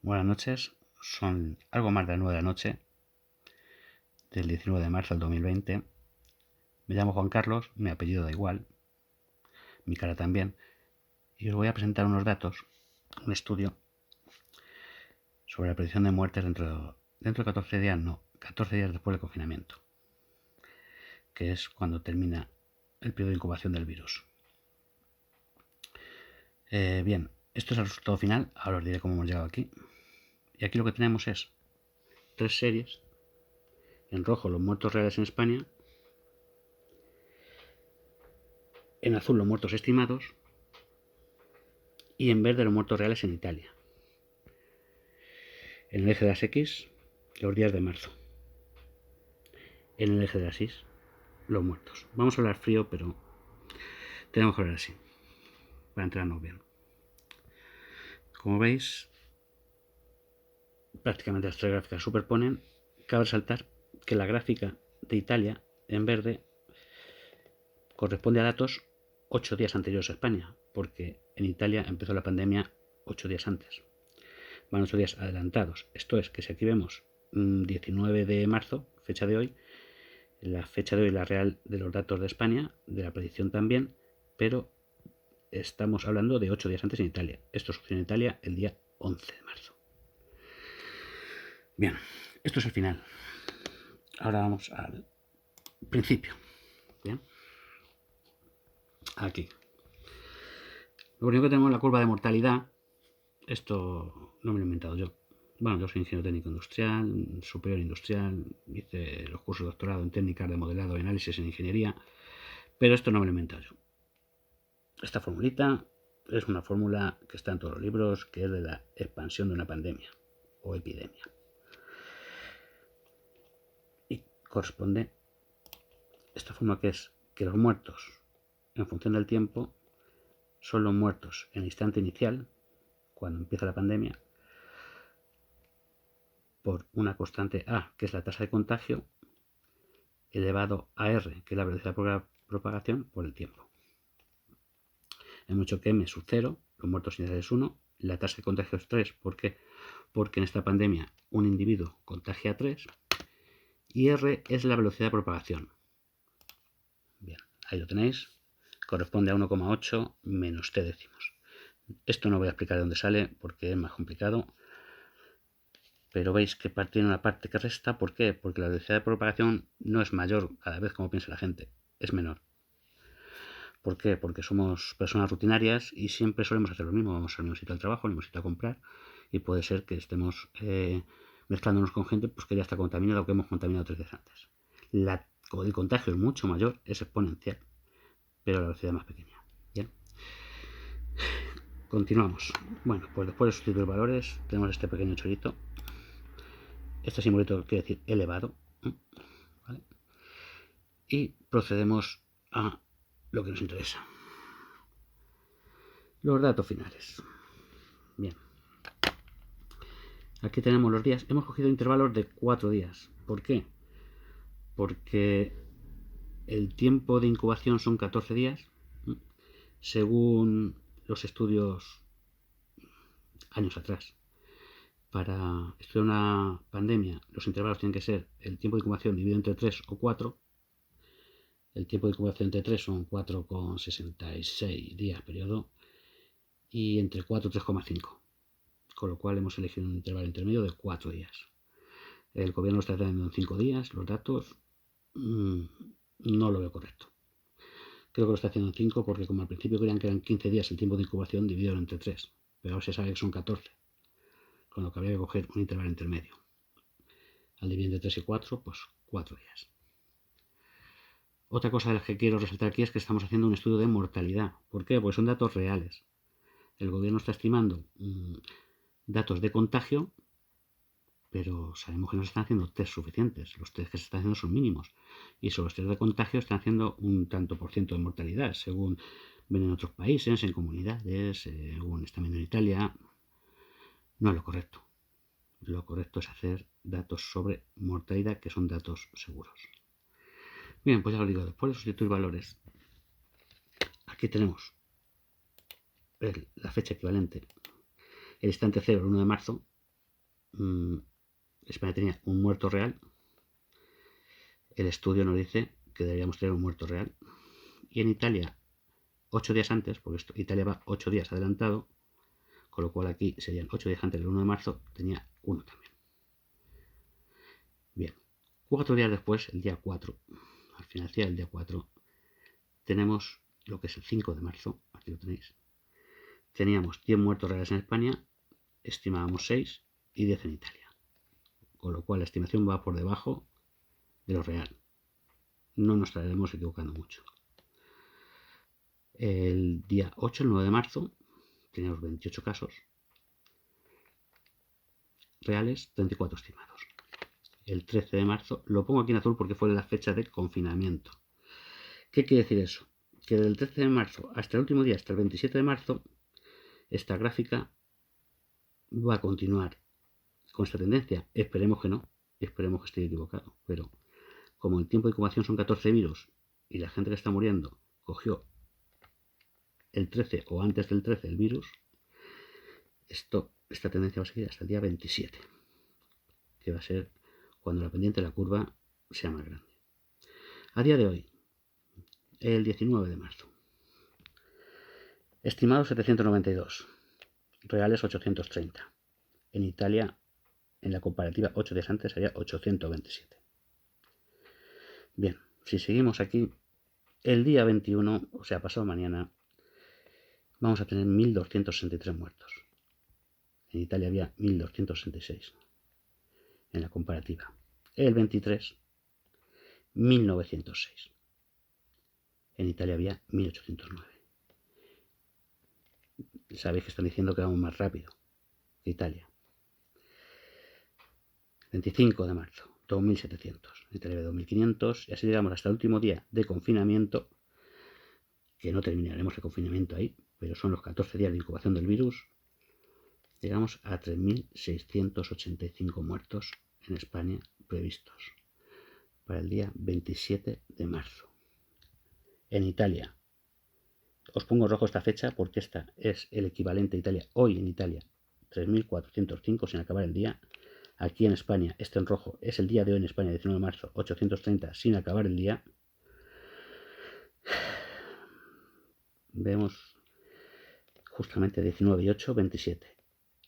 Buenas noches, son algo más de las 9 de la noche del 19 de marzo del 2020. Me llamo Juan Carlos, mi apellido da igual, mi cara también, y os voy a presentar unos datos, un estudio sobre la predicción de muertes dentro de 14 días, no, 14 días después del confinamiento, que es cuando termina el periodo de incubación del virus. Bien, esto es el resultado final, ahora os diré cómo hemos llegado aquí. Y aquí lo que tenemos es 3 series, en rojo los muertos reales en España, en azul los muertos estimados y en verde los muertos reales en Italia. En el eje de las X, los días de marzo. En el eje de las Y, los muertos. Vamos a hablar frío, pero tenemos que hablar así, para entrarnos bien. Como veis, prácticamente las 3 gráficas superponen. Cabe resaltar que la gráfica de Italia, en verde, corresponde a datos 8 días anteriores a España, porque en Italia empezó la pandemia 8 días antes. Van 8 días adelantados. Esto es que si aquí vemos 19 de marzo, fecha de hoy, la fecha de hoy la real de los datos de España, de la predicción también, pero estamos hablando de 8 días antes en Italia. Esto sucedió en Italia el día 11 de marzo. Bien, esto es el final. Ahora vamos al principio. Bien, aquí. Lo único que tenemos es la curva de mortalidad. Esto no me lo he inventado yo. Bueno, yo soy ingeniero técnico industrial, superior industrial, hice los cursos de doctorado en técnicas de modelado y análisis en ingeniería, pero esto no me lo he inventado yo. Esta formulita es una fórmula que está en todos los libros, que es de la expansión de una pandemia o epidemia. Y corresponde esta fórmula, que es que los muertos, en función del tiempo, son los muertos en el instante inicial, cuando empieza la pandemia, por una constante A, que es la tasa de contagio, elevado a R, que es la velocidad de propagación, por el tiempo. Hemos dicho que M sub 0, los muertos iniciales es 1, la tasa de contagio es 3. ¿Por qué? Porque en esta pandemia un individuo contagia a 3, y R es la velocidad de propagación. Bien, ahí lo tenéis, corresponde a 1,8 menos t décimos. Esto no voy a explicar de dónde sale porque es más complicado, pero veis que tiene una parte que resta. ¿Por qué? Porque la velocidad de propagación no es mayor cada vez como piensa la gente, es menor. ¿Por qué? Porque somos personas rutinarias y siempre solemos hacer lo mismo. Vamos al mismo sitio al trabajo, al mismo sitio a comprar, y puede ser que estemos mezclándonos con gente pues, que ya está contaminada o que hemos contaminado 3 días antes. El contagio es mucho mayor, es exponencial, pero la velocidad es más pequeña. Bien. Continuamos. Bueno, pues después de sustituir valores, tenemos este pequeño chorito. Este simbolito quiere decir elevado. ¿Vale? Y procedemos a lo que nos interesa. Los datos finales. Bien. Aquí tenemos los días. Hemos cogido intervalos de 4 días. ¿Por qué? Porque el tiempo de incubación son 14 días. Según los estudios años atrás. Para estudiar una pandemia, los intervalos tienen que ser el tiempo de incubación dividido entre 3 o 4. El tiempo de incubación entre 3 son 4,66 días periodo, y entre 4 3,5. Con lo cual hemos elegido un intervalo intermedio de 4 días. El gobierno está dando en 5 días los datos. No lo veo correcto. Creo que lo está haciendo en 5 porque como al principio creían que eran 15 días el tiempo de incubación, dividido entre 3. Pero ahora se sabe que son 14. Con lo que habría que coger un intervalo intermedio. Al dividir entre 3 y 4, pues 4 días. Otra cosa de las que quiero resaltar aquí es que estamos haciendo un estudio de mortalidad. ¿Por qué? Porque son datos reales. El gobierno está estimando datos de contagio, pero sabemos que no se están haciendo test suficientes. Los test que se están haciendo son mínimos. Y sobre los test de contagio están haciendo un tanto por ciento de mortalidad, según ven en otros países, en comunidades, según están viendo en Italia. No es lo correcto. Lo correcto es hacer datos sobre mortalidad, que son datos seguros. Bien, pues ya os digo, después de sustituir valores, aquí tenemos la fecha equivalente, el instante 0, el 1 de marzo, España tenía un muerto real. El estudio nos dice que deberíamos tener un muerto real. Y en Italia, 8 días antes, porque Italia va 8 días adelantado, con lo cual aquí serían 8 días antes del 1 de marzo, tenía uno también. Bien, 4 días después, el día 4, al financiar el día 4, tenemos lo que es el 5 de marzo, aquí lo tenéis. Teníamos 10 muertos reales en España, estimábamos 6 y 10 en Italia. Con lo cual la estimación va por debajo de lo real. No nos estaremos equivocando mucho. El día 8, el 9 de marzo, teníamos 28 casos reales, 34 estimados. El 13 de marzo, lo pongo aquí en azul porque fue la fecha de confinamiento. ¿Qué quiere decir eso? Que del 13 de marzo hasta el último día, hasta el 27 de marzo, esta gráfica va a continuar con esta tendencia. Esperemos que no, esperemos que esté equivocado, pero como el tiempo de incubación son 14 virus y la gente que está muriendo cogió el 13 o antes del 13 el virus, esta tendencia va a seguir hasta el día 27, que va a ser cuando la pendiente de la curva sea más grande. A día de hoy, el 19 de marzo, estimados 792, reales 830. En Italia, en la comparativa 8 días antes, sería 827. Bien, si seguimos aquí, el día 21, o sea, pasado mañana, vamos a tener 1.263 muertos. En Italia había 1.266 en la comparativa. El 23, 1.906. En Italia había 1.809. Sabéis que están diciendo que vamos más rápido que Italia. 25 de marzo, 2.700. En Italia había 2.500. Y así llegamos hasta el último día de confinamiento, que no terminaremos el confinamiento ahí, pero son los 14 días de incubación del virus. Llegamos a 3.685 muertos en España previstos para el día 27 de marzo. En Italia, os pongo rojo esta fecha porque esta es el equivalente a Italia. Hoy en Italia, 3.405 sin acabar el día. Aquí en España, este en rojo es el día de hoy en España, 19 de marzo, 830 sin acabar el día. Vemos justamente 19 y 8, 27.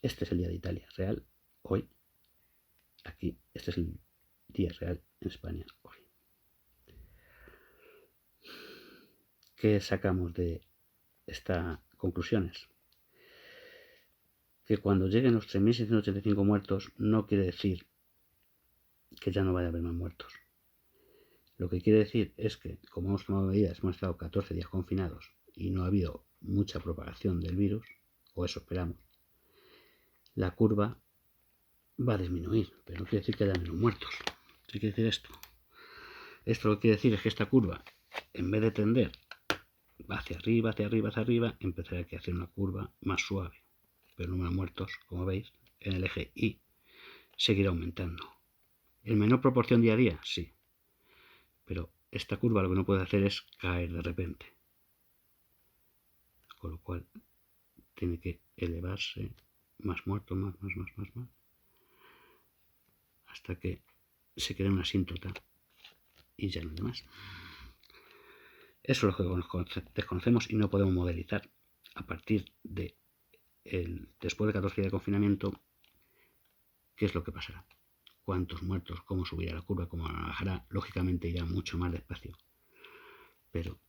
Este es el día de Italia real, hoy. Aquí, este es el día real en España, hoy. ¿Qué sacamos de estas conclusiones? Que cuando lleguen los 3.685 muertos no quiere decir que ya no vaya a haber más muertos. Lo que quiere decir es que, como hemos tomado medidas, hemos estado 14 días confinados y no ha habido mucha propagación del virus, o eso esperamos, la curva va a disminuir, pero no quiere decir que haya menos muertos. ¿Qué quiere decir esto? Esto lo que quiere decir es que esta curva, en vez de tender hacia arriba, hacia arriba, hacia arriba, empezará a hacer una curva más suave. Pero el número de muertos, como veis, en el eje Y seguirá aumentando. ¿En menor proporción día a día? Sí. Pero esta curva lo que no puede hacer es caer de repente. Con lo cual tiene que elevarse más muertos, más, hasta que se quede una asíntota y ya no hay más. Eso es lo que desconocemos y no podemos modelizar a partir de después de 14 días de confinamiento qué es lo que pasará, cuántos muertos, cómo subirá la curva, cómo bajará. Lógicamente irá mucho más despacio, pero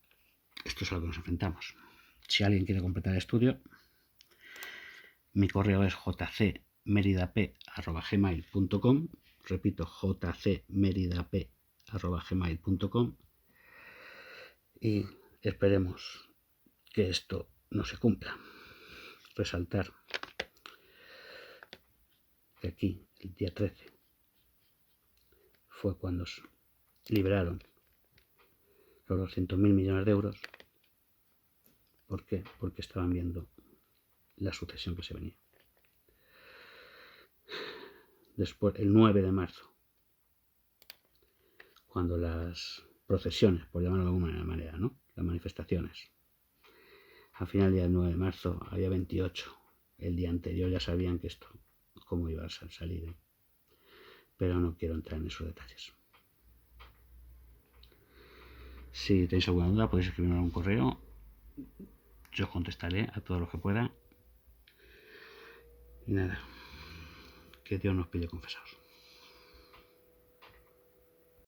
esto es a lo que nos enfrentamos. Si alguien quiere completar el estudio, mi correo es jcmeridap@gmail.com. Repito, jcmeridap@gmail.com. Y esperemos que esto no se cumpla. Resaltar que aquí, el día 13, fue cuando liberaron los 200.000 millones de euros. ¿Por qué? Porque estaban viendo la sucesión que se venía. Después, el 9 de marzo, cuando las procesiones, por llamarlo de alguna manera, ¿no? Las manifestaciones. Al final del día 9 de marzo había 28. El día anterior ya sabían que esto cómo iba a salir, ¿eh? Pero no quiero entrar en esos detalles. Si tenéis alguna duda podéis escribirme un correo, yo contestaré a todo lo que pueda. Y nada, que Dios nos pide confesados.